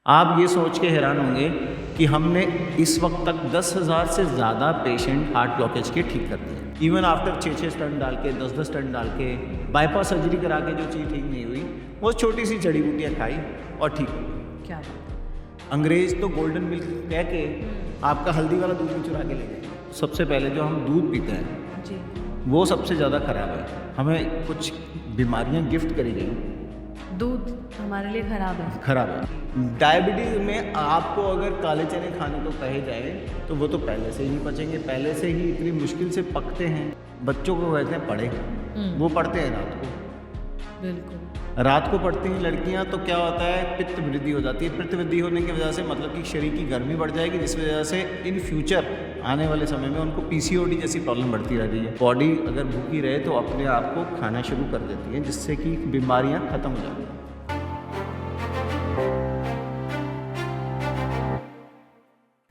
आप ये सोच के हैरान होंगे कि हमने इस वक्त तक 10,000 से ज़्यादा पेशेंट हार्ट ब्लॉकेज के ठीक कर दिए। इवन आफ्टर 6-6 स्टंट डाल के 10-10 स्टंट डाल के बाईपास सर्जरी करा के जो चीज़ ठीक नहीं हुई वो छोटी सी जड़ी बूटियाँ खाई और ठीक हो गई। क्या बात। अंग्रेज तो गोल्डन मिल्क कह के आपका हल्दी वाला दूध भी चुरा के ले गए। सबसे पहले जो हम दूध पीते हैं जी। वो सबसे ज़्यादा खराब है। हमें कुछ बीमारियां गिफ्ट करी गई, दूध हमारे लिए खराब है। डायबिटीज़ में आपको अगर काले चने खाने को कहे जाए तो वो तो पहले से ही नहीं पचेंगे, पहले से ही इतनी मुश्किल से पकते हैं। बच्चों को कहते हैं पढ़े, वो पढ़ते हैं रात को। बिल्कुल। रात को पढ़ती हैं लड़कियां तो क्या होता है, पित्त वृद्धि हो जाती है। पित्त वृद्धि होने की वजह से मतलब कि शरीर की गर्मी बढ़ जाएगी, जिस वजह से इन फ्यूचर आने वाले समय में उनको पीसीओडी जैसी प्रॉब्लम बढ़ती रहती है। बॉडी अगर भूखी रहे तो अपने आप को खाना शुरू कर देती है, जिससे कि बीमारियां खत्म हो जाती हैं।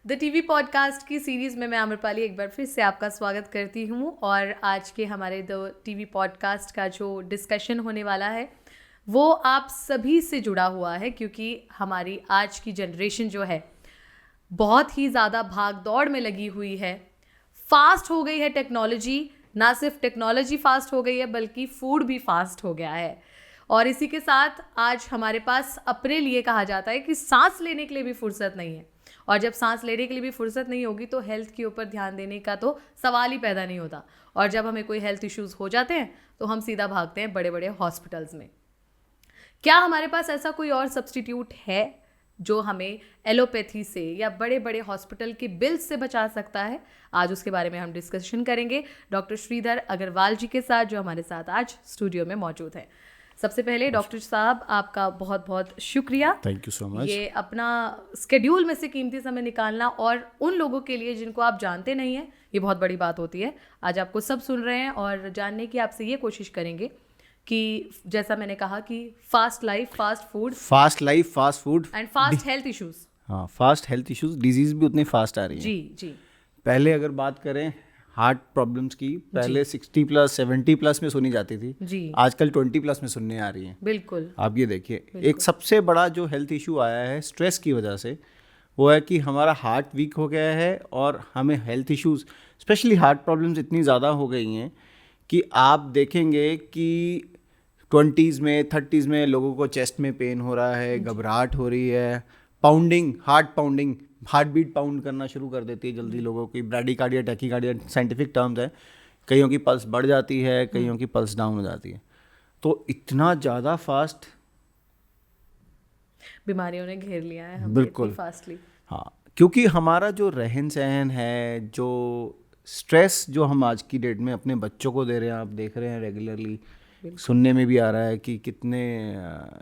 द टीवी पॉडकास्ट की सीरीज़ में मैं आम्रपाली एक बार फिर से आपका स्वागत करती हूँ। और आज के हमारे द टीवी पॉडकास्ट का जो डिस्कशन होने वाला है वो आप सभी से जुड़ा हुआ है, क्योंकि हमारी आज की जनरेशन जो है बहुत ही ज़्यादा भाग दौड़ में लगी हुई है। फास्ट हो गई है टेक्नोलॉजी, ना सिर्फ टेक्नोलॉजी फास्ट हो गई है बल्कि फूड भी फास्ट हो गया है। और इसी के साथ आज हमारे पास अपने लिए कहा जाता है कि सांस लेने के लिए भी फुर्सत नहीं है। और जब सांस लेने के लिए भी फुर्सत नहीं होगी तो हेल्थ के ऊपर ध्यान देने का तो सवाल ही पैदा नहीं होता। और जब हमें कोई हेल्थ इश्यूज़ हो जाते हैं तो हम सीधा भागते हैं बड़े बड़े हॉस्पिटल्स में। क्या हमारे पास ऐसा कोई और सब्स्टिट्यूट है जो हमें एलोपैथी से या बड़े बड़े हॉस्पिटल के बिल्स से बचा सकता है? आज उसके बारे में हम डिस्कशन करेंगे डॉक्टर श्रीधर अग्रवाल जी के साथ, जो हमारे साथ आज स्टूडियो में मौजूद हैं। सबसे पहले डॉक्टर साहब आपका बहुत बहुत शुक्रिया। Thank you so much. ये अपना स्केड्यूल में से कीमती समय निकालना, और उन लोगों के लिए जिनको आप जानते नहीं हैं, ये बहुत बड़ी बात होती है। आज आपको सब सुन रहे हैं और जानने की आपसे ये कोशिश करेंगे कि जैसा मैंने कहा कि fast life fast food and fast health issues. हाँ, फास्ट हेल्थ इश्यूज, डिजीज भी उतनी फास्ट आ रही है। जी जी। पहले अगर बात करें हार्ट प्रॉब्लम्स की, पहले 60+ 70+ में सुनी जाती थी जी। आजकल 20+ में सुनने आ रही है। बिल्कुल। आप ये देखिए, एक सबसे बड़ा जो हेल्थ इशू आया है स्ट्रेस की वजह से, वो है कि हमारा हार्ट वीक हो गया है और हमें health issues, specially heart problems इतनी ज़्यादा हो गई हैं कि आप देखेंगे कि 20s में 30s में लोगों को चेस्ट में पेन हो रहा है, घबराहट हो रही है, हार्ट बीट पाउंड करना शुरू कर देती है जल्दी लोगों की। ब्रैडीकार्डिया, टैकीकार्डिया साइंटिफिक टर्म्स है। कईयों की पल्स बढ़ जाती है, कईयों की पल्स डाउन हो जाती है। तो इतना ज़्यादा फास्ट बीमारियों ने घेर लिया है हमें बिल्कुल फास्टली। हाँ, क्योंकि हमारा जो रहन सहन है, जो स्ट्रेस जो हम आज की डेट में अपने बच्चों को दे रहे हैं, आप देख रहे हैं रेगुलरली सुनने में भी आ रहा है कि कितने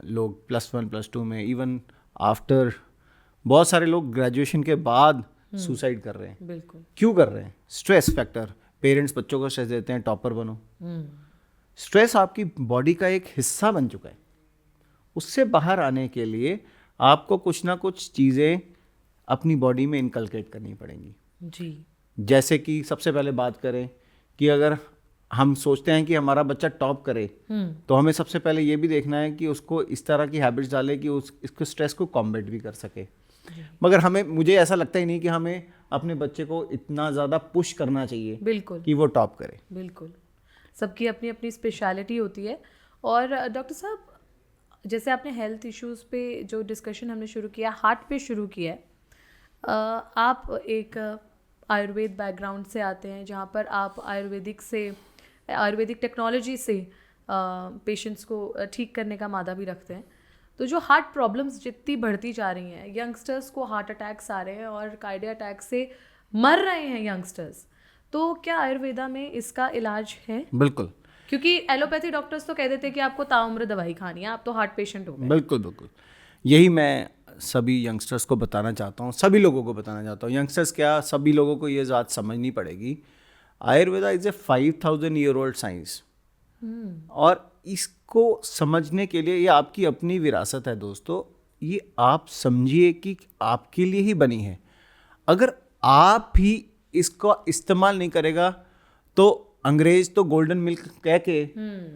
लोग +1 +2 में, इवन आफ्टर बहुत सारे लोग ग्रेजुएशन के बाद सुसाइड कर रहे हैं। बिल्कुल। क्यों कर रहे हैं? Stress factor. पेरेंट्स बच्चों को स्ट्रेस देते हैं, टॉपर बनो। स्ट्रेस आपकी बॉडी का एक हिस्सा बन चुका है। उससे बाहर आने के लिए आपको कुछ ना कुछ चीज़ें अपनी बॉडी में इनकलकेट करनी पड़ेंगी जी। जैसे कि सबसे पहले बात करें कि अगर हम सोचते हैं कि हमारा बच्चा टॉप करे तो हमें सबसे पहले ये भी देखना है कि उसको इस तरह की हैबिट्स डाले कि इसको स्ट्रेस को कॉम्बैट भी कर सके। मगर मुझे ऐसा लगता ही नहीं कि हमें अपने बच्चे को इतना ज़्यादा पुश करना चाहिए बिल्कुल कि वो टॉप करे। बिल्कुल। सबकी अपनी अपनी स्पेशलिटी होती है। और डॉक्टर साहब, जैसे आपने हेल्थ इश्यूज़ पे जो डिस्कशन हमने शुरू किया, हार्ट पे शुरू किया है, आप एक आयुर्वेद बैकग्राउंड से आते हैं जहाँ पर आप आयुर्वेदिक टेक्नोलॉजी से पेशेंट्स को ठीक करने का मादा भी रखते हैं। तो जो हार्ट प्रॉब्लम्स जितनी बढ़ती जा रही हैं, यंगस्टर्स को हार्ट अटैक्स आ रहे हैं और कार्डियक अटैक से मर रहे हैं यंगस्टर्स, तो क्या आयुर्वेदा में इसका इलाज है? बिल्कुल। क्योंकि एलोपैथी डॉक्टर्स तो कह देते हैं कि आपको ताउम्र दवाई खानी है, आप तो हार्ट पेशेंट हो गए। बिल्कुल बिल्कुल। यही मैं सभी यंगस्टर्स को बताना चाहता हूँ, सभी लोगों को बताना चाहता हूँ। यंगस्टर्स क्या, सभी लोगों को ये बात समझनी पड़ेगी। Ayurveda is a 5000 year old science. और इसको समझने के लिए ये आपकी अपनी विरासत है दोस्तों। ये आप समझिए कि आपके लिए ही बनी है। अगर आप ही इसका इस्तेमाल नहीं करेगा तो अंग्रेज तो गोल्डन मिल्क कह के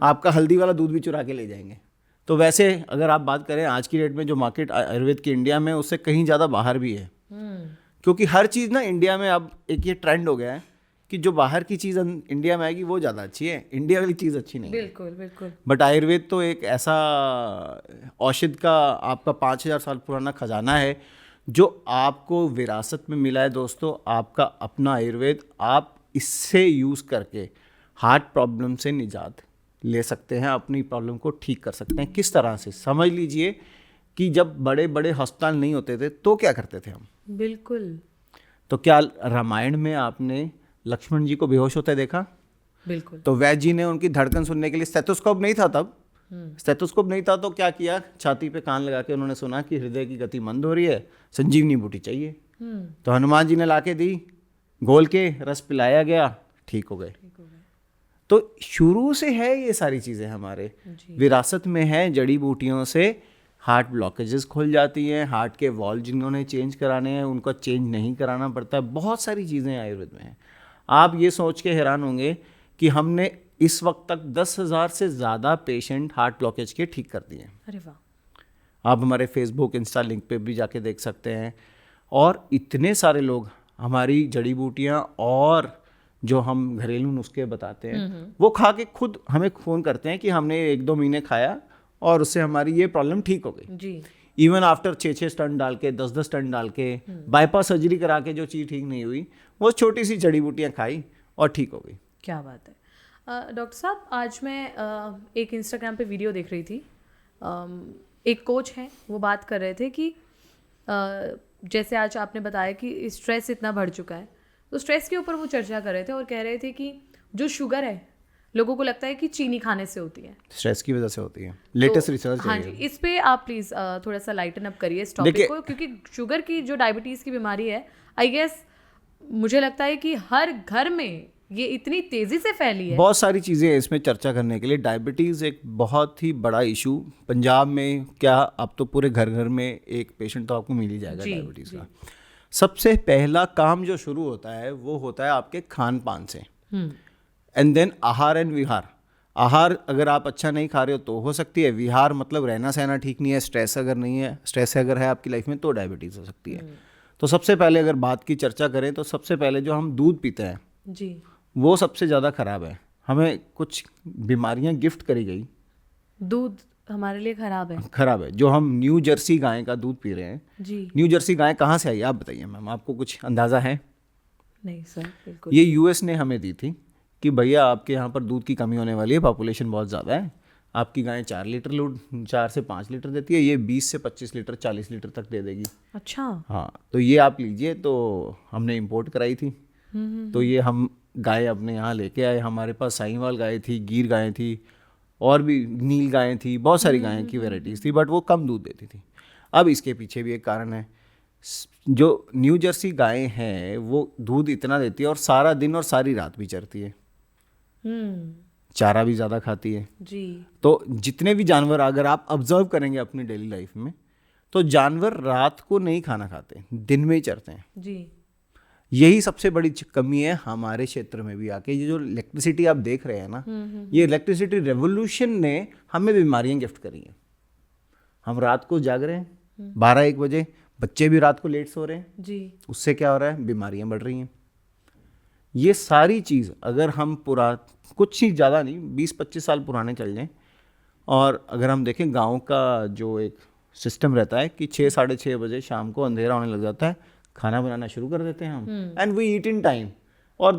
आपका हल्दी वाला दूध भी चुरा के ले जाएंगे। तो वैसे अगर आप बात करें आज की डेट में जो मार्केट आयुर्वेद की इंडिया में, उससे कहीं ज़्यादा बाहर भी है। क्योंकि हर चीज़ ना इंडिया में अब एक ये ट्रेंड हो गया है कि जो बाहर की चीज़ इंडिया में आएगी वो ज़्यादा अच्छी है, इंडिया वाली चीज़ अच्छी नहीं है। बिल्कुल बिल्कुल। बट आयुर्वेद तो एक ऐसा औषध का आपका 5000 साल पुराना खजाना है जो आपको विरासत में मिला है दोस्तों। आपका अपना आयुर्वेद, आप इससे यूज़ करके हार्ट प्रॉब्लम से निजात ले सकते हैं, अपनी प्रॉब्लम को ठीक कर सकते हैं। किस तरह से, समझ लीजिए कि जब बड़े बड़े अस्पताल नहीं होते थे तो क्या करते थे हम। बिल्कुल। तो क्या रामायण में आपने लक्ष्मण जी को बेहोश होते देखा? बिल्कुल। तो वैद्य जी ने उनकी धड़कन सुनने के लिए, स्टेथोस्कोप नहीं था तब, स्टेथोस्कोप नहीं था, तो क्या किया, छाती पे कान लगा के उन्होंने सुना कि हृदय की गति मंद हो रही है, संजीवनी बूटी चाहिए। तो हनुमान जी ने लाके दी, घोल के रस पिलाया गया, ठीक हो गए। तो शुरू से है ये सारी चीज़ें हमारे विरासत में है। जड़ी बूटियों से हार्ट ब्लॉकेजेस खुल जाती हैं, हार्ट के वॉल्व जिन्होंने चेंज कराने हैं उनको चेंज नहीं कराना पड़ता है। बहुत सारी चीज़ें आयुर्वेद में हैं। आप ये सोच के हैरान होंगे कि हमने इस वक्त तक 10,000 से ज़्यादा पेशेंट हार्ट ब्लॉकेज के ठीक कर दिए हैं। अरे वाह। आप हमारे फेसबुक इंस्टा लिंक पे भी जाके देख सकते हैं। और इतने सारे लोग हमारी जड़ी बूटियाँ और जो हम घरेलू नुस्खे बताते हैं वो खा के खुद हमें फ़ोन करते हैं कि हमने 1-2 महीने खाया और उससे हमारी ये प्रॉब्लम ठीक हो गई। जी। इवन आफ्टर 6-6 स्टंट डाल के, 10-10 स्टंट डाल के, बाईपास सर्जरी करा के जो चीज़ ठीक नहीं हुई, वो छोटी सी जड़ी बूटियाँ खाई और ठीक हो गई। क्या बात है। डॉक्टर साहब, आज मैं एक इंस्टाग्राम पे वीडियो देख रही थी। एक कोच हैं, वो बात कर रहे थे कि जैसे आज आपने बताया कि स्ट्रेस इतना बढ़ चुका है, तो स्ट्रेस के ऊपर वो चर्चा कर रहे थे और कह रहे थे कि जो शुगर है लोगों को लगता है कि चीनी खाने से होती है, स्ट्रेस की वजह से होती है। लेटेस्ट रिसर्च हाँ है जी, ये। इस पे आप प्लीज़ थोड़ा सा लाइटन अप करिए इस टॉपिक को, क्योंकि शुगर की जो डायबिटीज़ की बीमारी है, आई गेस मुझे लगता है कि हर घर में ये इतनी तेज़ी से फैली है। बहुत सारी चीज़ें हैं इसमें चर्चा करने के लिए। डायबिटीज़ एक बहुत ही बड़ा इशू पंजाब में, क्या अब तो पूरे घर घर में एक पेशेंट तो आपको मिल ही जाएगा डायबिटीज़ का। सबसे पहला काम जो शुरू होता है वो होता है आपके खान पान से, एंड देन आहार एंड विहार। आहार अगर आप अच्छा नहीं खा रहे हो तो हो सकती है, विहार मतलब रहना सहना ठीक नहीं है, स्ट्रेस अगर नहीं है, स्ट्रेस अगर है आपकी लाइफ में तो डायबिटीज़ हो सकती है। तो सबसे पहले अगर बात की चर्चा करें तो सबसे पहले जो हम दूध पीते हैं जी, वो सबसे ज़्यादा ख़राब है। हमें कुछ बीमारियां गिफ्ट करी गई, दूध हमारे लिए खराब है। खराब है। जो हम न्यू जर्सी गाय का दूध पी रहे हैं, जी। न्यू जर्सी गाय कहाँ से आई आप बताइए मैम, आपको कुछ अंदाज़ा है? नहीं सर, बिल्कुल। ये यूएस ने हमें दी थी कि भैया आपके यहाँ पर दूध की कमी होने वाली है, पॉपुलेशन बहुत ज़्यादा है, आपकी गाय 4 से 5 लीटर देती है, ये 20 से 25 लीटर 40 लीटर तक दे देगी। अच्छा। हाँ, तो ये आप लीजिए। तो हमने इंपोर्ट कराई थी, तो ये हम गाय अपने यहाँ लेके आए। हमारे पास साहीवाल गाय थी, गिर गाय थी, और भी नील गायें थी, बहुत सारी गायें की वैरायटीज़ थी, बट वो कम दूध देती थी। अब इसके पीछे भी एक कारण है, जो न्यू जर्सी गायें हैं वो दूध इतना देती है और सारा दिन और सारी रात भी चरती है, चारा भी ज़्यादा खाती है। जी। तो जितने भी जानवर अगर आप ऑब्जर्व करेंगे अपनी डेली लाइफ में, तो जानवर रात को नहीं खाना खाते, दिन में ही चरते हैं। जी। यही सबसे बड़ी कमी है हमारे क्षेत्र में भी आके। ये जो इलेक्ट्रिसिटी आप देख रहे हैं ना, ये इलेक्ट्रिसिटी रेवोल्यूशन ने हमें बीमारियां गिफ्ट करी हैं। हम रात को जाग रहे हैं 12-1 बजे, बच्चे भी रात को लेट सो रहे हैं जी। उससे क्या हो रहा है, बीमारियां बढ़ रही हैं। ये सारी चीज़ अगर हम कुछ ही ज़्यादा नहीं 20-25 साल पुराने चल जाएं, और अगर हम देखें गाँव का जो एक सिस्टम रहता है कि 6-6:30 बजे शाम को अंधेरा होने लग जाता है, खाना बनाना शुरू कर देते हैं हम, and we eat in time. और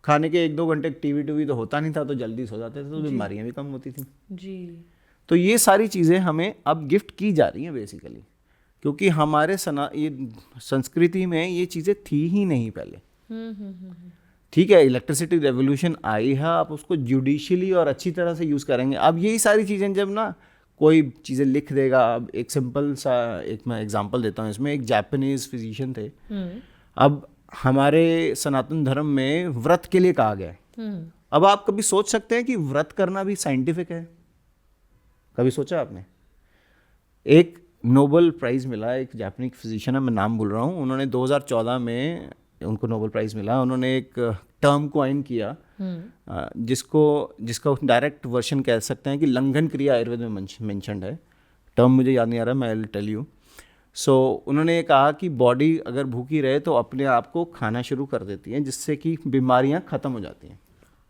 खाने के 1-2 घंटे टीवी तो होता नहीं था, तो जल्दी सो जाते थे, तो बीमारियां भी कम होती थी। जी। तो ये सारी चीज़ें हमें अब गिफ्ट की जा रही हैं बेसिकली, क्योंकि हमारे ये संस्कृति में ये चीज़ें थी ही नहीं पहले। ठीक है, इलेक्ट्रिसिटी रेवोल्यूशन आई है, आप उसको जुडिशियली और अच्छी तरह से यूज़ करेंगे। अब यही सारी चीज़ें जब ना कोई चीज़ें लिख देगा, अब एक सिंपल सा एक मैं एग्जांपल देता हूँ इसमें। एक जापानीज फिजिशियन थे, अब हमारे सनातन धर्म में व्रत के लिए कहा गया है। अब आप कभी सोच सकते हैं कि व्रत करना भी साइंटिफिक है? कभी सोचा आपने? एक नोबेल प्राइज़ मिला, एक जापानीज फिजिशियन है, मैं नाम भूल रहा हूँ, उन्होंने 2014 में उनको नोबेल प्राइज़ मिला। उन्होंने एक टर्म कॉइन किया, जिसको डायरेक्ट वर्जन कह सकते हैं कि लंघन क्रिया आयुर्वेद में मेंशन्ड है। टर्म मुझे याद नहीं आ रहा, मैं विल टेल यू। सो उन्होंने ये कहा कि बॉडी अगर भूखी रहे तो अपने आप को खाना शुरू कर देती है, जिससे कि बीमारियां ख़त्म हो जाती हैं।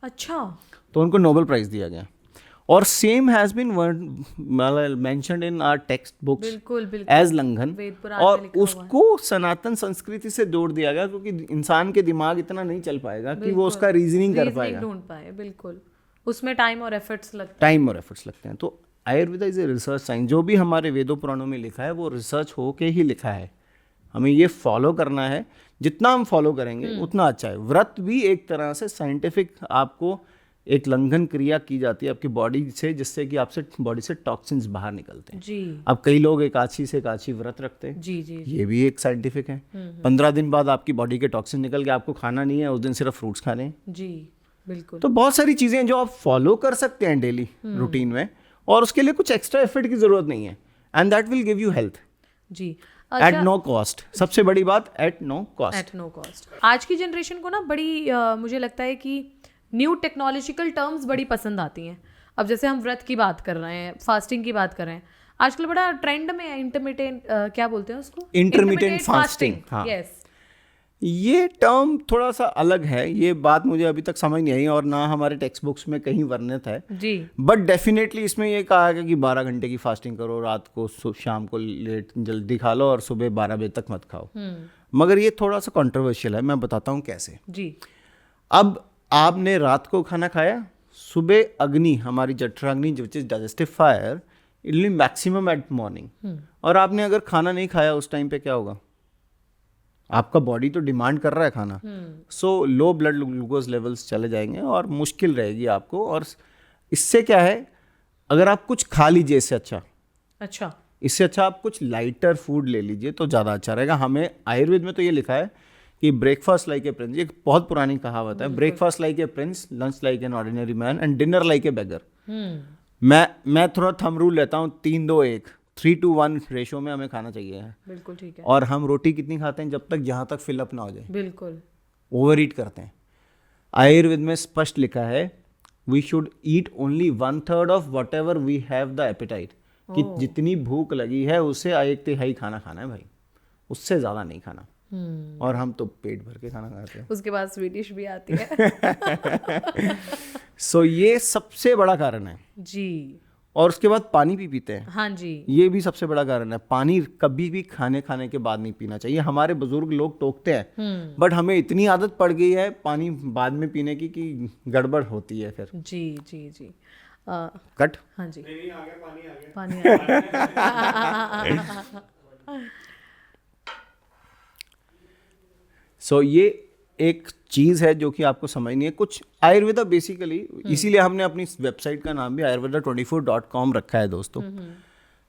अच्छा। तो उनको नोबेल प्राइज़ दिया गया। और same has been mentioned in our text books बिल्कुल बिल्कुल एज लंघन, वेद पुराण में और लिखा हुआ है। उसको सनातन संस्कृति से जोड़ दिया गया, क्योंकि इंसान के दिमाग इतना नहीं चल पाएगा कि वो उसका रीजनिंग कर पाएगा, ढूंढ पाए। बिल्कुल, उसमें टाइम और एफर्ट्स लगते टाइम और एफर्ट्स लगते हैं। तो Ayurveda is a research science. जो भी हमारे वेदों पुराणों में लिखा है वो रिसर्च हो के ही लिखा है, हमें ये फॉलो करना है। जितना हम फॉलो करेंगे उतना अच्छा है। व्रत भी एक तरह से साइंटिफिक, आपको एक लंघन क्रिया की जाती है आपकी बॉडी से, जिससे कि आपसे बॉडी से टॉक्सिन्स बाहर निकलते हैं जी। अब कई लोग एकादशी से एकादशी व्रत रखते हैं, जी जी ये भी एक साइंटिफिक है। 15 दिन बाद आपकी बॉडी के टॉक्सिन निकल के आपको खाना नहीं है, उस दिन सिर्फ फ्रूट्स खाने हैं। जी बिल्कुल। तो बहुत सारी चीज़ें हैं जो आप फॉलो कर सकते हैं डेली रूटीन में, और उसके लिए कुछ एक्स्ट्रा एफर्ट की ज़रूरत नहीं है, and that will give you health जी। At no cost. सबसे बड़ी बात, at no cost. At no cost. आज की जनरेशन को ना बड़ी मुझे लगता है कि न्यू टेक्नोलॉजिकल टर्म्स बड़ी पसंद आती हैं। अब जैसे हम व्रत की बात कर रहे हैं, फास्टिंग की बात कर रहे हैं, आजकल बड़ा ट्रेंड में है इंटरमिटेंट, क्या बोलते हैं उसको, इंटरमिटेंट फास्टिंग। हाँ, यस। ये टर्म थोड़ा सा अलग है, ये बात मुझे अभी तक समझ नहीं आई और ना हमारे टेक्स्ट बुक्स में कहीं वर्णित है जी। बट डेफिनेटली इसमें ये कहा गया कि 12 घंटे की फास्टिंग करो, रात को शाम को लेट जल्दी खा लो और सुबह 12 बजे तक मत खाओ। मगर ये थोड़ा सा कंट्रोवर्शियल है, मैं बताता हूँ कैसे। जी। अब आपने रात को खाना खाया, सुबह अग्नि, हमारी जठराग्नि which is digestive fire, it will maximum at morning, और आपने अगर खाना नहीं खाया उस टाइम पे क्या होगा, आपका बॉडी तो डिमांड कर रहा है खाना, सो लो ब्लड ग्लूकोज लेवल्स चले जाएंगे और मुश्किल रहेगी आपको। और इससे क्या है, अगर आप कुछ खा लीजिए इससे अच्छा आप कुछ लाइटर फूड ले लीजिए तो ज़्यादा अच्छा रहेगा। हमें आयुर्वेद में तो ये लिखा है कि ब्रेकफास्ट लाइक ए प्रिंस, ये बहुत पुरानी कहावत है, breakfast like a prince, lunch like an ordinary man and dinner like a beggar. मैं थोड़ा थंब रूल लेता हूँ, 3-2-1, 3-1 रेशो में हमें खाना चाहिए। बिल्कुल ठीक है। और हम रोटी कितनी खाते हैं, जब तक जहाँ तक फिलअप ना हो जाए। बिल्कुल। ओवर ईट करते हैं। आयुर्वेद में स्पष्ट लिखा है we should eat only 1/3 of whatever we have the appetite, कि जितनी भूख लगी है उससे 1/3 खाना खाना है भाई, उससे ज़्यादा नहीं खाना। और हम तो पेट भर के खाना खाते हैं। उसके बाद स्वीडिश भी आती है। सो ये सबसे बड़ा कारण है जी। और उसके बाद पानी भी पीते हैं। हाँ जी। ये भी सबसे बड़ा कारण है। पानी कभी भी खाने के बाद नहीं पीना चाहिए। हमारे बुजुर्ग लोग टोकते हैं बट हमें इतनी आदत पड़ गई है पानी बाद में पीने की कि गड़बड़ होती है फिर। जी जी जी। कट। हाँ जी। पानी आ गया। सो ये एक चीज़ है जो कि आपको समझनी है। कुछ आयुर्वेदा बेसिकली, इसीलिए हमने अपनी वेबसाइट का नाम भी ayurveda24.com रखा है दोस्तों।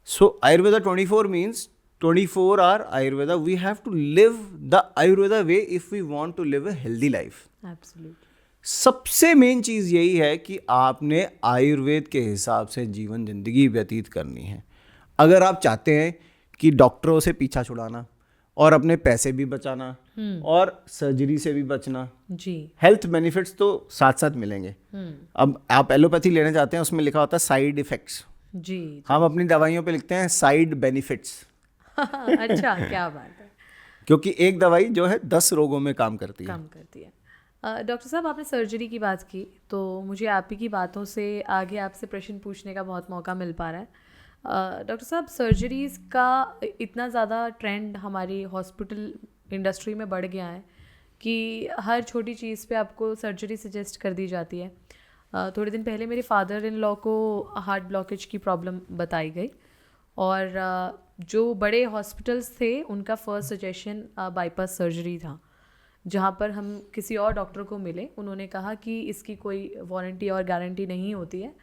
So Ayurveda 24 means 24 hour Ayurveda. We have to live the Ayurveda way if we want to live a healthy life. Absolutely. सबसे मेन चीज़ यही है कि आपने आयुर्वेद के हिसाब से जीवन जिंदगी व्यतीत करनी है। अगर आप चाहते हैं कि डॉक्टरों से पीछा छुड़ाना और अपने पैसे भी बचाना और सर्जरी से भी बचना, जी, हेल्थ बेनिफिट्स तो साथ साथ मिलेंगे। अब आप एलोपैथी लेने जाते हैं, उसमें लिखा होता है साइड इफेक्ट्स। जी। हम अपनी दवाइयों पे लिखते हैं साइड बेनिफिट्स। अच्छा, क्या बात है। क्योंकि एक दवाई जो है 10 रोगों में काम करती है। डॉक्टर साहब, आपने सर्जरी की बात की तो मुझे आप ही की बातों से आगे आपसे प्रश्न पूछने का बहुत मौका मिल पा रहा है। डॉक्टर साहब, सर्जरीज़ का इतना ज़्यादा ट्रेंड हमारी हॉस्पिटल इंडस्ट्री में बढ़ गया है कि हर छोटी चीज़ पे आपको सर्जरी सजेस्ट कर दी जाती है। थोड़े दिन पहले मेरे फादर इन लॉ को हार्ट ब्लॉकेज की प्रॉब्लम बताई गई और जो बड़े हॉस्पिटल्स थे उनका फर्स्ट सजेशन बाईपास सर्जरी था। जहाँ पर हम किसी और डॉक्टर को मिले, उन्होंने कहा कि इसकी कोई वारंटी और गारंटी नहीं होती है,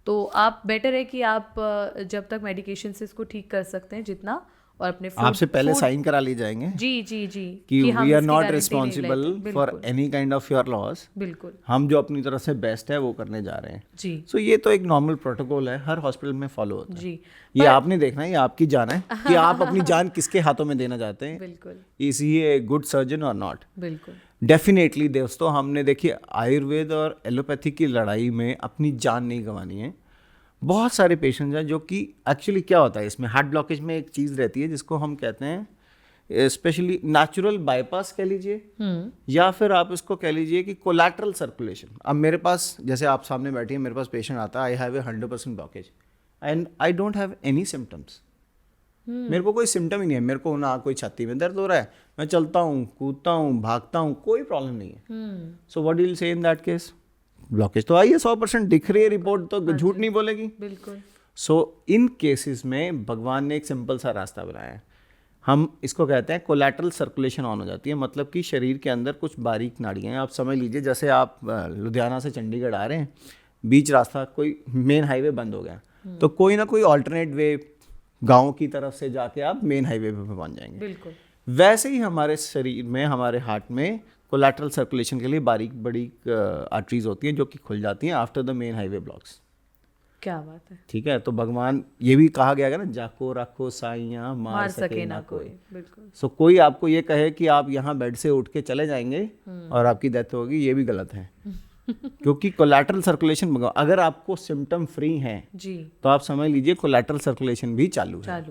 तो आप बेटर है कि आप जब तक मेडिकेशन से इसको ठीक कर सकते हैं जितना, और अपने food, आपसे पहले food- साइन करा लिए जाएंगे जी जी जी कि हम वी आर इसकी नॉट guarantee नहीं रिस्पॉन्सिबल लेते। फॉर बिल्कुल any kind of your loss, बिल्कुल हम जो अपनी तरफ से बेस्ट है वो करने जा रहे हैं। जी सो ये तो एक नॉर्मल प्रोटोकॉल है, हर हॉस्पिटल में फॉलो होता है। जी ये आपने देखना है, ये आपकी जान है कि आप अपनी जान किसके हाथों में देना चाहते हैं। बिल्कुल is he a good surgeon और नॉट? बिल्कुल डेफिनेटली दोस्तों, हमने देखिए आयुर्वेद और एलोपैथी की लड़ाई में अपनी जान नहीं गंवानी है। बहुत सारे पेशेंट्स हैं जो कि एक्चुअली क्या होता है इसमें, हार्ट ब्लॉकेज में एक चीज़ रहती है जिसको हम कहते हैं स्पेशली नेचुरल बाईपास कह लीजिए, या फिर आप इसको कह लीजिए कि कोलैटरल सर्कुलेशन। अब मेरे पास, जैसे आप सामने बैठी हैं, मेरे पास पेशेंट आता है, I have a 100% blockage and I don't have any symptoms. मेरे को कोई सिम्टम ही नहीं है, मेरे को ना कोई छाती में दर्द हो रहा है, मैं चलता हूँ, कूदता हूँ, भागता हूँ, कोई प्रॉब्लम नहीं है। So what will say in that case? Blockage तो आई है, 100% दिख रही है, रिपोर्ट तो झूठ नहीं बोलेगी। बिल्कुल सो इन केसेस में भगवान ने एक सिंपल सा रास्ता बनाया है, हम इसको कहते हैं कोलैटरल सर्कुलेशन ऑन हो जाती है। मतलब कि शरीर के अंदर कुछ बारीक नाड़ियाँ हैं, आप समझ लीजिए जैसे आप लुधियाना से चंडीगढ़ आ रहे हैं, बीच रास्ता कोई मेन हाईवे बंद हो गया, तो कोई ना कोई ऑल्टरनेट वे गाँव की तरफ से जाके आप मेन हाईवे पे पहुँच जाएंगे। बिल्कुल वैसे ही हमारे शरीर में, हमारे हार्ट में कोलैटरल सर्कुलेशन के लिए बारीक बड़ी आर्टरीज होती हैं जो कि खुल जाती हैं after the main highway blocks. क्या बात है, ठीक है, तो भगवान, ये भी कहा गया है ना, जाको राखो साइयां मार सके ना कोई। बिल्कुल सो कोई आपको ये कहे कि आप यहाँ बेड से उठ के चले जाएंगे और आपकी डेथ होगी, ये भी गलत है। क्योंकि कोलैटरल सर्कुलेशन, अगर आपको सिम्टम फ्री हैं जी तो आप समझ लीजिए कोलैटरल सर्कुलेशन भी चालू है।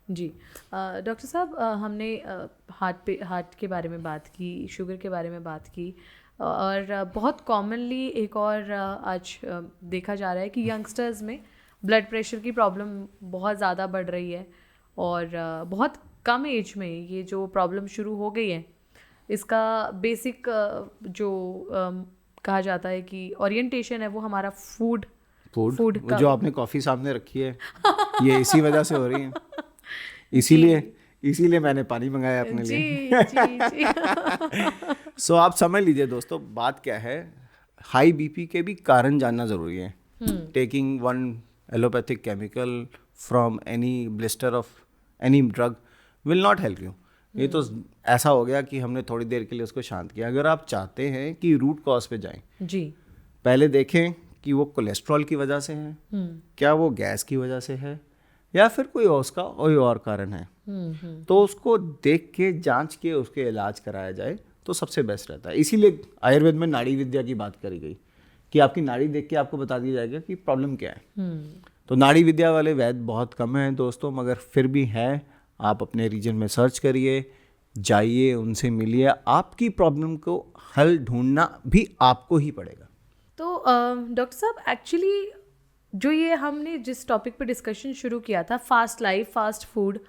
जी डॉक्टर साहब, हमने हार्ट के बारे में बात की, शुगर के बारे में बात की, और बहुत कॉमनली एक और आज देखा जा रहा है कि यंगस्टर्स में ब्लड प्रेशर की प्रॉब्लम बहुत ज़्यादा बढ़ रही है, और बहुत कम एज में ये जो प्रॉब्लम शुरू हो गई है, इसका बेसिक जो कहा जाता है कि ओरिएंटेशन है वो हमारा फूड का। जो आपने कॉफ़ी सामने रखी है ये इसी वजह से हो रही है, इसीलिए मैंने पानी मंगाया अपने लिए। जी सो आप समझ लीजिए दोस्तों, बात क्या है, हाई बीपी के भी कारण जानना ज़रूरी है। Taking one allopathic chemical from any blister of any drug will not help you. ये तो ऐसा हो गया कि हमने थोड़ी देर के लिए उसको शांत किया। अगर आप चाहते हैं कि रूट कॉज पे जाएं, जी पहले देखें कि वो कोलेस्ट्रॉल की वजह से है, क्या वो गैस की वजह से है, या फिर कोई उसका कोई और कारण है। तो उसको देख के जांच के उसके इलाज कराया जाए तो सबसे बेस्ट रहता है। इसीलिए आयुर्वेद में नाड़ी विद्या की बात करी गई कि आपकी नाड़ी देख के आपको बता दिया जाएगा कि प्रॉब्लम क्या है। तो नाड़ी विद्या वाले वैद्य बहुत कम हैं दोस्तों, मगर फिर भी हैं। आप अपने रीजन में सर्च करिए, जाइए, उनसे मिलिए, आपकी प्रॉब्लम को हल ढूंढना भी आपको ही पड़ेगा। तो डॉक्टर साहब, एक्चुअली जो ये हमने जिस टॉपिक पे डिस्कशन शुरू किया था, फास्ट लाइफ, फास्ट फूड,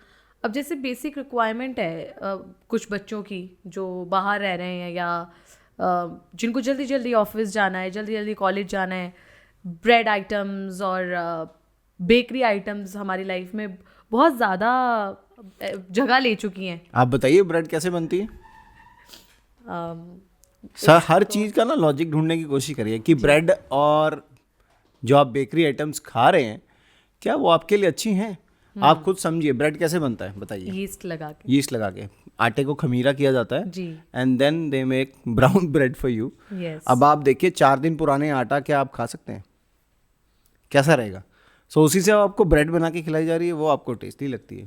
अब जैसे बेसिक रिक्वायरमेंट है कुछ बच्चों की जो बाहर रह रहे हैं, या जिनको जल्दी जल्दी ऑफिस जाना है, जल्दी जल्दी कॉलेज जाना है, ब्रेड आइटम्स और बेकरी आइटम्स हमारी लाइफ में बहुत ज़्यादा जगह ले चुकी हैं। आप बताइए ब्रेड कैसे बनती है? सर हर चीज़ का ना लॉजिक ढूंढने की कोशिश करिए कि ब्रेड और जो आप बेकरी आइटम्स खा रहे हैं क्या वो आपके लिए अच्छी हैं? आप खुद समझिए, ब्रेड कैसे बनता है बताइए? यीस्ट लगा के आटे को खमीरा किया जाता है जी, and then they make brown bread for you. अब आप देखिए 4 दिन पुराने आटा क्या आप खा सकते हैं? कैसा रहेगा? सो उसी से आपको ब्रेड बना के खिलाई जा रही है, वो आपको टेस्टी लगती है।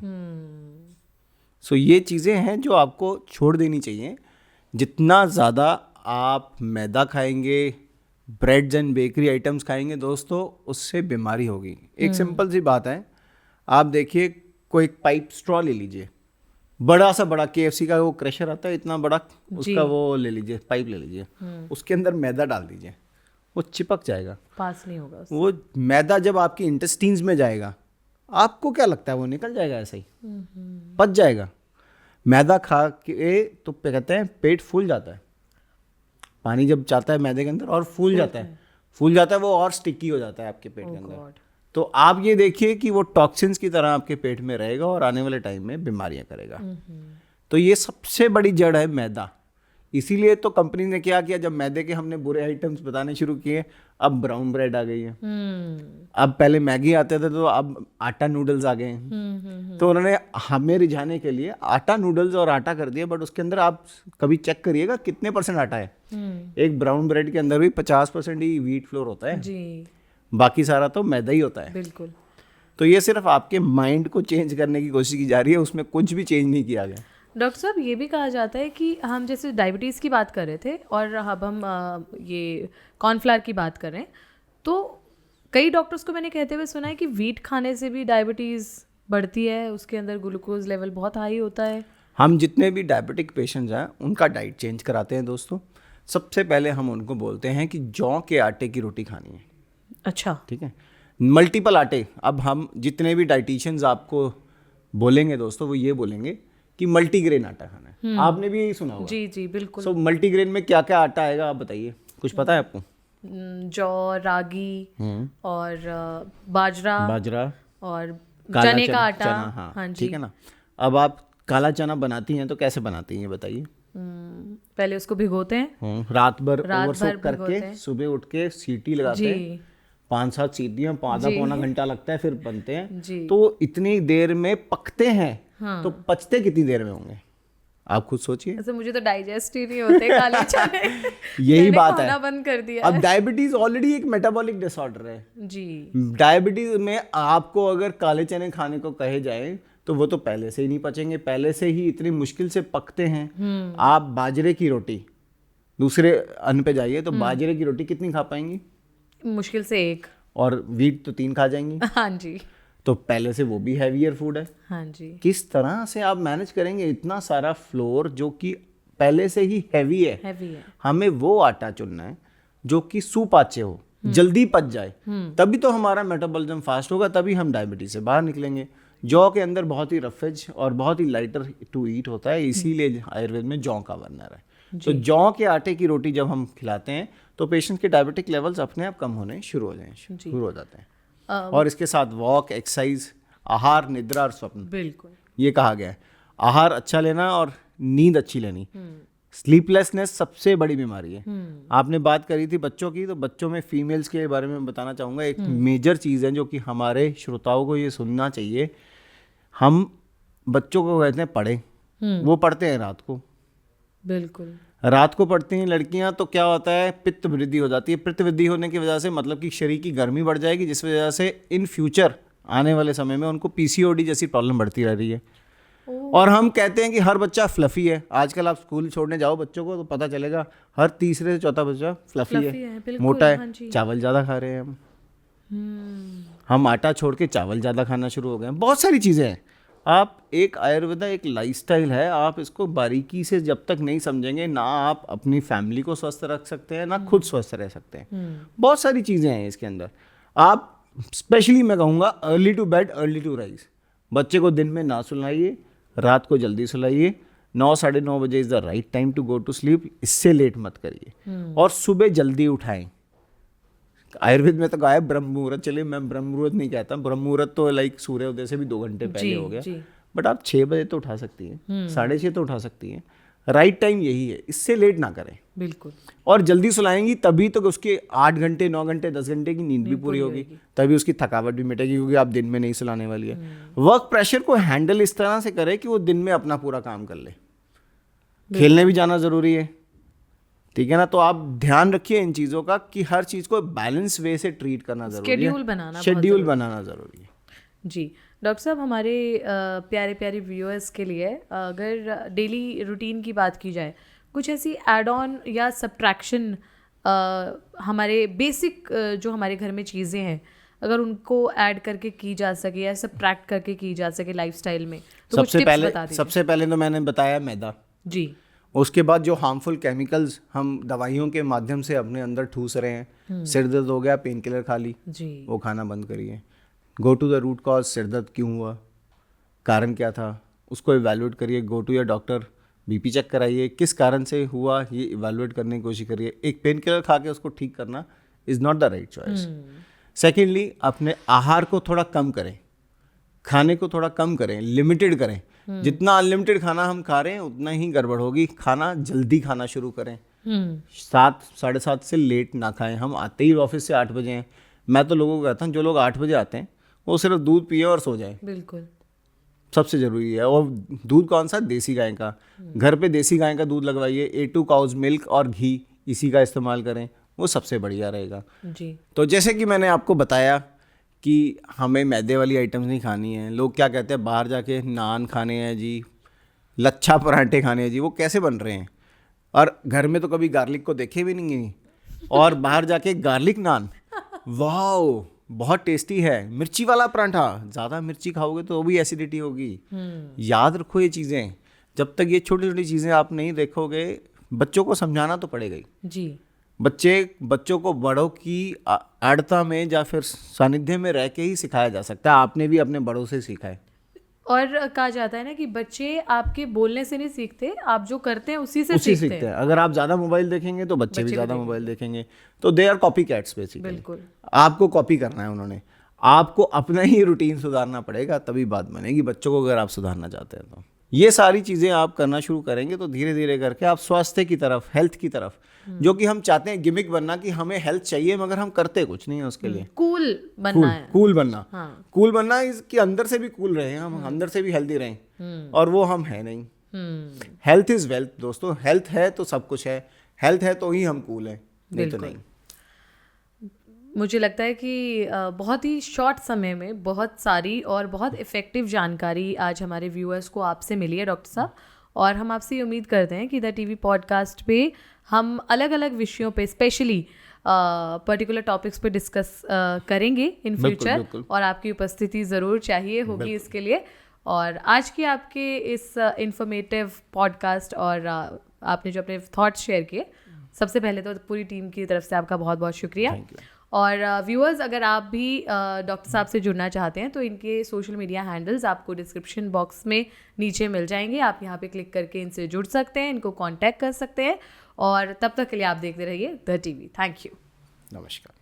सो ये चीज़ें हैं जो आपको छोड़ देनी चाहिए। जितना ज़्यादा आप मैदा खाएंगे, ब्रेड्स एंड बेकरी आइटम्स खाएंगे दोस्तों, उससे बीमारी होगी। एक सिंपल सी बात है, आप देखिए कोई पाइप स्ट्रॉ ले लीजिए, बड़ा सा बड़ा KFC का वो क्रशर आता है इतना बड़ा, उसका वो ले लीजिए, पाइप ले लीजिए, उसके अंदर मैदा डाल दीजिए, वो चिपक जाएगा, पास नहीं होगा उससे। वो मैदा जब आपके इंटेस्टीन्स में जाएगा, आपको क्या लगता है वो निकल जाएगा ऐसे ही, पच जाएगा। मैदा खा के तो कहते हैं पेट फूल जाता है, पानी जब जाता है मैदे के अंदर और फूल जाता है, वो और स्टिकी हो जाता है आपके पेट के अंदर। तो आप ये देखिए कि वो टॉक्सिन्स की तरह आपके पेट में रहेगा और आने वाले टाइम में बीमारियां करेगा। तो ये सबसे बड़ी जड़ है मैदा। इसीलिए तो कंपनी ने क्या किया, जब मैदे के हमने बुरे आइटम्स बताने शुरू किए, अब ब्राउन ब्रेड आ गई है, अब पहले मैगी आते थे तो अब आटा नूडल्स आ गए हैं। तो उन्होंने हमें रिझाने के लिए आटा नूडल्स और आटा कर दिया, बट उसके अंदर आप कभी चेक करिएगा कितने % आटा है। एक ब्राउन ब्रेड के अंदर भी 50% ही व्हीट फ्लोर होता है जी, बाकी सारा तो मैदा ही होता है। बिल्कुल। तो ये सिर्फ आपके माइंड को चेंज करने की कोशिश की जा रही है, उसमें कुछ भी चेंज नहीं किया गया। डॉक्टर साहब, ये भी कहा जाता है कि हम जैसे डायबिटीज़ की बात कर रहे थे और अब हम ये कॉर्नफ्लावर की बात कर रहे हैं, तो कई डॉक्टर्स को मैंने कहते हुए सुना है कि वीट खाने से भी डायबिटीज़ बढ़ती है, उसके अंदर ग्लूकोज लेवल बहुत हाई होता है। हम जितने भी डायबिटिक पेशेंट्स हैं उनका डाइट चेंज कराते हैं दोस्तों। सबसे पहले हम उनको बोलते हैं कि जौ के आटे की रोटी खानी है। अच्छा, ठीक है, मल्टीपल आटे। अब हम जितने भी डाइटिशियंस आपको बोलेंगे दोस्तों, वो ये बोलेंगे कि मल्टीग्रेन आटा खाना है। आपने भी यही सुना होगा। जी जी, बिल्कुल। सो मल्टीग्रेन में क्या क्या आटा आएगा आप बताइए, कुछ पता है आपको? जौ, रागी और बाजरा और काला चने का आटा। चना, हाँ, हाँ जी। ठीक है ना। अब आप काला चना बनाती हैं तो कैसे बनाती हैं ये बताइए? पहले उसको भिगोते हैं, रात भर रात ओवर भर सोक करके भिगोते हैं। सुबह उठ के सीटी लगाते हैं, जी 5-7 सीटियां, आधा पौना घंटा लगता है, फिर बनते हैं। जी। तो इतनी देर में पकते हैं, हाँ। तो पचते कितनी देर में होंगे आप खुद सोचिए। ऐसे मुझे तो डाइजेस्ट ही नहीं होते काले चने। यही मैंने बात खाना है। बंद कर दिया अब है। डायबिटीज ऑलरेडी एक मेटाबॉलिक डिसऑर्डर है। जी डायबिटीज में आपको अगर काले चने खाने को कहे जाए तो वो तो पहले से ही नहीं पचेंगे, पहले से ही इतनी मुश्किल से पकते हैं। आप बाजरे की रोटी, दूसरे अन्न पे जाइए तो बाजरे की रोटी कितनी खा पाएंगी? मुश्किल से एक। और वीट तो 3 खा जाएंगी। हाँ जी, तो पहले से वो भी हैवियर फूड है। हाँ जी। किस तरह से आप मैनेज करेंगे इतना सारा फ्लोर जो कि पहले से ही हैवी है? हैवी है। हमें वो आटा चुनना है जो कि सुपाच्य हो, जल्दी पच जाए, तभी तो हमारा मेटाबॉलिज्म फास्ट होगा, तभी हम डायबिटीज से बाहर निकलेंगे। जौ के अंदर बहुत ही रफेज और बहुत ही लाइटर टू ईट होता है, इसीलिए आयुर्वेद में जौ का वर्णन है। तो जौ के आटे की रोटी जब हम खिलाते हैं तो पेशेंट के डायबिटिक लेवल्स अपने आप कम होने शुरू हो जाते हैं। और इसके साथ वॉक, एक्सरसाइज, आहार, निद्रा और स्वप्न, बिल्कुल ये कहा गया है। आहार अच्छा लेना और नींद अच्छी लेनी। स्लीपलेसनेस सबसे बड़ी बीमारी है। आपने बात करी थी बच्चों की, तो बच्चों में फीमेल्स के बारे में बताना चाहूँगा। एक मेजर चीज़ है जो कि हमारे श्रोताओं को ये सुनना चाहिए। हम बच्चों को कहते हैं पढ़े, वो पढ़ते हैं रात को। बिल्कुल। रात को पढ़ती हैं लड़कियां तो क्या होता है, पित्त वृद्धि हो जाती है। पित्त वृद्धि होने की वजह से मतलब कि शरीर की गर्मी बढ़ जाएगी, जिस वजह से इन फ्यूचर आने वाले समय में उनको पीसीओडी जैसी प्रॉब्लम बढ़ती रह रही है। और हम कहते हैं कि हर बच्चा फ्लफी है। आजकल आप स्कूल छोड़ने जाओ बच्चों को तो पता चलेगा हर तीसरे से चौथा बच्चा फ्लफी है, बिल्कुल, मोटा है। हाँ जी। चावल ज़्यादा खा रहे हैं हम आटा छोड़ के चावल ज़्यादा खाना शुरू हो गए हैं। बहुत सारी चीज़ें हैं। आप एक आयुर्वेदा एक लाइफस्टाइल है, आप इसको बारीकी से जब तक नहीं समझेंगे ना आप अपनी फैमिली को स्वस्थ रख सकते हैं ना खुद स्वस्थ रह सकते हैं। बहुत सारी चीज़ें हैं इसके अंदर। आप स्पेशली मैं कहूँगा early to bed early to rise. बच्चे को दिन में ना सुलाइए, रात को जल्दी सुलाइए। 9-9:30 बजे is the right time to go to sleep. इससे लेट मत करिए और सुबह जल्दी उठाएं। आयुर्वेद में तो कहा है ब्रह्म मुहूर्त। चलिए मैं ब्रह्म मुहूर्त नहीं कहता, ब्रह्म मुहूर्त तो लाइक सूर्योदय से भी 2 घंटे पहले हो गया। बट आप 6 बजे तो उठा सकती हैं, 6:30 तो उठा सकती हैं। राइट टाइम यही है, इससे लेट ना करें। बिल्कुल। और जल्दी सुलाएंगी तभी तो उसके 8 घंटे 9 घंटे 10 घंटे की नींद भी पूरी होगी, तभी उसकी थकावट भी मिटेगी, क्योंकि आप दिन में नहीं सुलाने वाली है। वर्क प्रेशर को हैंडल इस तरह से करें कि वो दिन में अपना पूरा काम कर ले। खेलने भी जाना जरूरी है, ठीक है ना। तो आप ध्यान रखिए इन चीज़ों का कि हर चीज़ को बैलेंस वे से ट्रीट करना जरूरी है, शेड्यूल बनाना जरूरी है। जी डॉक्टर साहब, हमारे प्यारे प्यारे व्यूअर्स के लिए अगर डेली रूटीन की बात की जाए, कुछ ऐसी एड ऑन या सब्ट्रैक्शन हमारे बेसिक जो हमारे घर में चीज़ें हैं, अगर उनको ऐड करके की जा सके या सब्ट्रैक्ट करके की जा सके लाइफस्टाइल में, तो कुछ टिप्स बता दीजिए। सबसे पहले तो मैंने बताया मैदा जी। उसके बाद जो हार्मफुल केमिकल्स हम दवाइयों के माध्यम से अपने अंदर ठूस रहे हैं, सिर दर्द हो गया पेन किलर खा ली जी, वो खाना बंद करिए। Go to the root cause, सिर दर्द क्यों हुआ, कारण क्या था, उसको इवैल्यूएट करिए। Go to your doctor, BP check कराइए, किस कारण से हुआ ये इवैल्यूएट करने की कोशिश करिए। एक पेन किलर खा के उसको ठीक करना is not the right choice. Secondly, अपने आहार को थोड़ा कम करें, खाने को थोड़ा कम करें, लिमिटेड करें। जितना अनलिमिटेड खाना हम खा रहे हैं उतना ही गड़बड़ होगी। खाना जल्दी खाना शुरू करें, 7 साढ़े 7 से लेट ना खाएं। हम आते ही ऑफिस से 8 बजे हैं। मैं तो लोगों को कहता हूँ जो लोग 8 बजे आते हैं वो सिर्फ दूध पिए और सो जाएं। बिल्कुल सबसे ज़रूरी है। और दूध कौन सा? देसी गाय का। घर पे देसी गाय का दूध लगवाइए, A2 काउज मिल्क और घी, इसी का इस्तेमाल करें, वो सबसे बढ़िया रहेगा जी। तो जैसे कि मैंने आपको बताया कि हमें मैदे वाली आइटम्स नहीं खानी है। लोग क्या कहते हैं, बाहर जाके नान खाने हैं जी, लच्छा पराठे खाने हैं जी। वो कैसे बन रहे हैं? और घर में तो कभी गार्लिक को देखे भी नहीं है, और बाहर जाके गार्लिक नान, वाह बहुत टेस्टी है। मिर्ची वाला पराठा, ज़्यादा मिर्ची खाओगे तो वो भी एसिडिटी होगी। याद रखो ये चीज़ें। जब तक ये छोटी छोटी चीज़ें आप नहीं देखोगे, बच्चों को समझाना तो पड़ेगा ही जी। बच्चों को बड़ों की आड़ता में या फिर सानिध्य में रह के ही सिखाया जा सकता है। आपने भी अपने बड़ों से सीखा है। और कहा जाता है ना कि बच्चे आपके बोलने से नहीं सीखते, आप जो करते हैं उसी से सीखते हैं। अगर आप ज़्यादा मोबाइल देखेंगे तो बच्चे भी ज़्यादा मोबाइल देखेंगे। तो they are copy cats basically. बिल्कुल। आपको कॉपी करना है उन्होंने। आपको अपना ही रूटीन सुधारना पड़ेगा, तभी बात बनेगी। बच्चों को अगर आप सुधारना चाहते हैं तो ये सारी चीज़ें आप करना शुरू करेंगे तो धीरे धीरे करके आप स्वास्थ्य की तरफ, हेल्थ की तरफ, जो कि हम चाहते हैं गिमिक बनना कि हमें हेल्थ चाहिए मगर हम करते कुछ नहीं है उसके लिए। कूल बनना है। कूल बनना। हाँ। कूल बनना इसके अंदर से भी कूल रहे, हम अंदर से भी हेल्दी रहें, और वो हम है नहीं। हेल्थ इज वेल्थ दोस्तों। हेल्थ है तो सब कुछ है। हेल्थ है तो ही हम कूल हैं, नहीं तो नहीं। मुझे लगता है कि बहुत ही शॉर्ट समय में बहुत सारी और बहुत इफ़ेक्टिव जानकारी आज हमारे व्यूअर्स को आपसे मिली है डॉक्टर साहब। और हम आपसे ये उम्मीद करते हैं कि द टीवी पॉडकास्ट पे हम अलग अलग विषयों पे स्पेशली पर्टिकुलर टॉपिक्स पे डिस्कस करेंगे इन फ्यूचर, और आपकी उपस्थिति ज़रूर चाहिए होगी इसके लिए। और आज की आपके इस इंफॉर्मेटिव पॉडकास्ट और आपने जो अपने थॉट्स शेयर किए, सबसे पहले तो पूरी टीम की तरफ से आपका बहुत बहुत शुक्रिया। और व्यूअर्स, अगर आप भी डॉक्टर साहब से जुड़ना चाहते हैं तो इनके सोशल मीडिया हैंडल्स आपको डिस्क्रिप्शन बॉक्स में नीचे मिल जाएंगे। आप यहाँ पे क्लिक करके इनसे जुड़ सकते हैं, इनको कांटेक्ट कर सकते हैं। और तब तक के लिए आप देखते रहिए द टीवी। Thank you. नमस्कार।